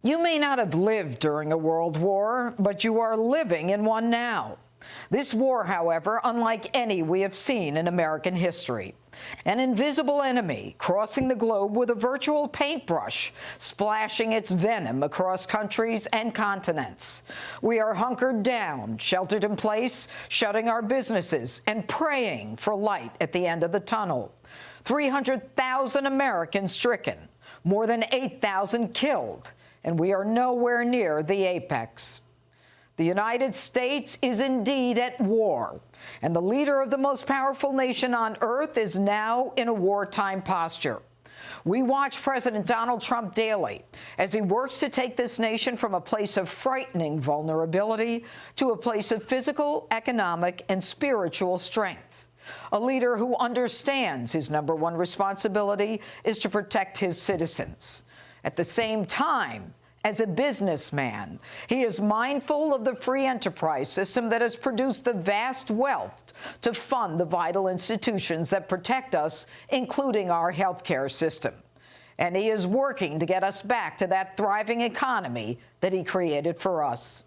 You may not have lived during a world war, but you are living in one now. This war, however, unlike any we have seen in American history. An invisible enemy crossing the globe with a virtual paintbrush, splashing its venom across countries and continents. We are hunkered down, sheltered in place, shutting our businesses, and praying for light at the end of the tunnel. 300,000 Americans stricken, more than 8,000 killed, and we are nowhere near the apex. The United States is indeed at war, and the leader of the most powerful nation on earth is now in a wartime posture. We watch President Donald Trump daily as he works to take this nation from a place of frightening vulnerability to a place of physical, economic, and spiritual strength. A leader who understands his number one responsibility is to protect his citizens. At the same time, as a businessman, he is mindful of the free enterprise system that has produced the vast wealth to fund the vital institutions that protect us, including our healthcare system. And he is working to get us back to that thriving economy that he created for us.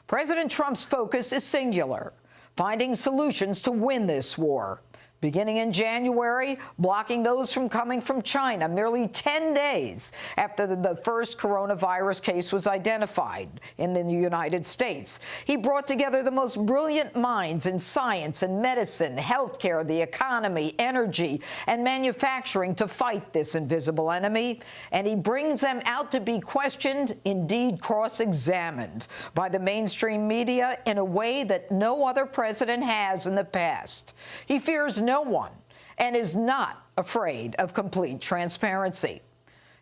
President Trump's focus is singular, finding solutions to win this war. Beginning in January, blocking those from coming from China merely 10 days after the first coronavirus case was identified in the United States. He brought together the most brilliant minds in science and medicine, healthcare, the economy, energy, and manufacturing to fight this invisible enemy. And he brings them out to be questioned, indeed cross-examined, by the mainstream media in a way that no other president has in the past. He fears no one and is not afraid of complete transparency.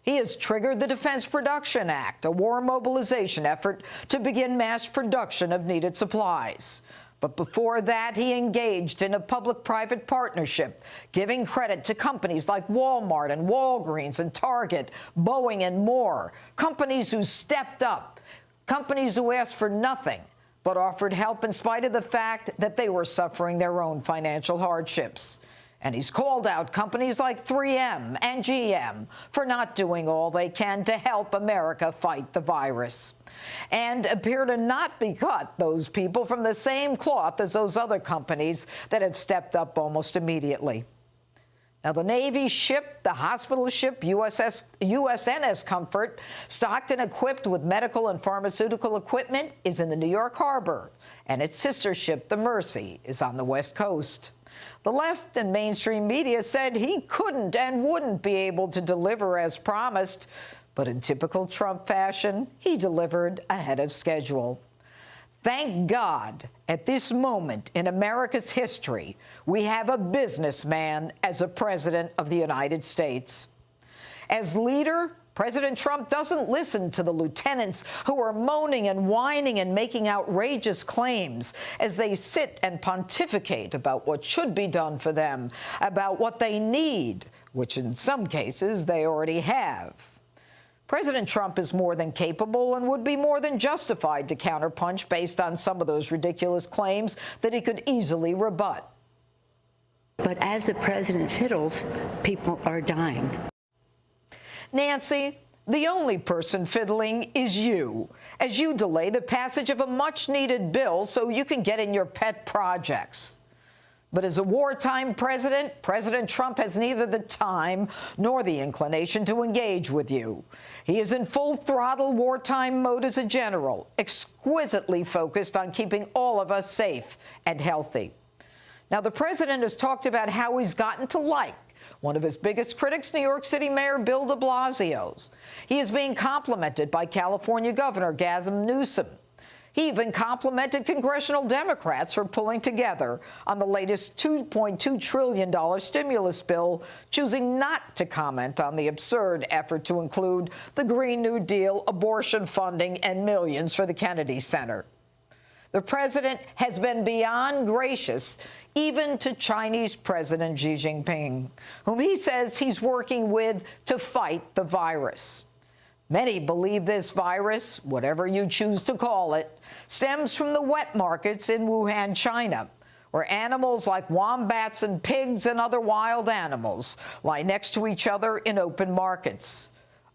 He has triggered the Defense Production Act, a war mobilization effort to begin mass production of needed supplies. But before that, he engaged in a public-private partnership, giving credit to companies like Walmart and Walgreens and Target, Boeing and more, companies who stepped up, companies who asked for nothing but offered help in spite of the fact that they were suffering their own financial hardships. And he's called out companies like 3M and GM for not doing all they can to help America fight the virus, and appear to not be cut those people from the same cloth as those other companies that have stepped up almost immediately. Now, the Navy ship, the hospital ship USNS Comfort, stocked and equipped with medical and pharmaceutical equipment, is in the New York harbor, and its sister ship, the Mercy, is on the West Coast. The left and mainstream media said he couldn't and wouldn't be able to deliver as promised, but in typical Trump fashion, he delivered ahead of schedule. Thank God, at this moment in America's history, we have a businessman as a president of the United States. As leader, President Trump doesn't listen to the lieutenants who are moaning and whining and making outrageous claims as they sit and pontificate about what should be done for them, about what they need, which in some cases they already have. President Trump is more than capable and would be more than justified to counterpunch based on some of those ridiculous claims that he could easily rebut. But as the president fiddles, people are dying. Nancy, the only person fiddling is you, as you delay the passage of a much-needed bill so you can get in your pet projects. But as a wartime president, President Trump has neither the time nor the inclination to engage with you. He is in full-throttle wartime mode as a general, exquisitely focused on keeping all of us safe and healthy. Now, the president has talked about how he's gotten to like one of his biggest critics, New York City Mayor Bill de Blasio. He is being complimented by California Governor Gavin Newsom. He even complimented congressional Democrats for pulling together on the latest $2.2 trillion stimulus bill, choosing not to comment on the absurd effort to include the Green New Deal, abortion funding, and millions for the Kennedy Center. The president has been beyond gracious even to Chinese President Xi Jinping, whom he says he's working with to fight the virus. Many believe this virus, whatever you choose to call it, stems from the wet markets in Wuhan, China, where animals like wombats and pigs and other wild animals lie next to each other in open markets.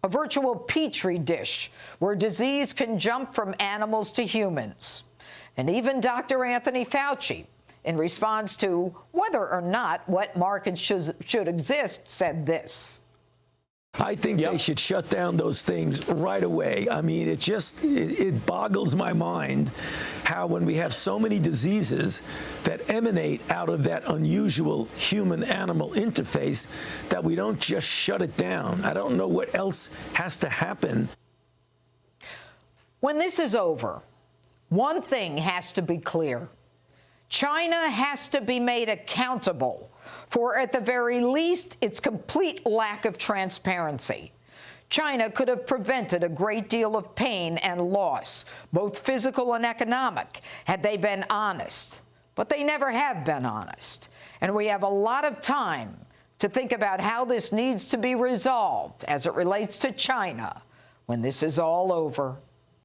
a virtual petri dish where disease can jump from animals to humans. And even Dr. Anthony Fauci, in response to whether or not wet markets should exist, said this. I think they should shut down those things right away. I mean, it boggles my mind how when we have so many diseases that emanate out of that unusual human-animal interface that we don't just shut it down. I don't know what else has to happen. When this is over, one thing has to be clear. China has to be made accountable for, at the very least, its complete lack of transparency. China could have prevented a great deal of pain and loss, both physical and economic, had they been honest. But they never have been honest. And we have a lot of time to think about how this needs to be resolved as it relates to China when this is all over.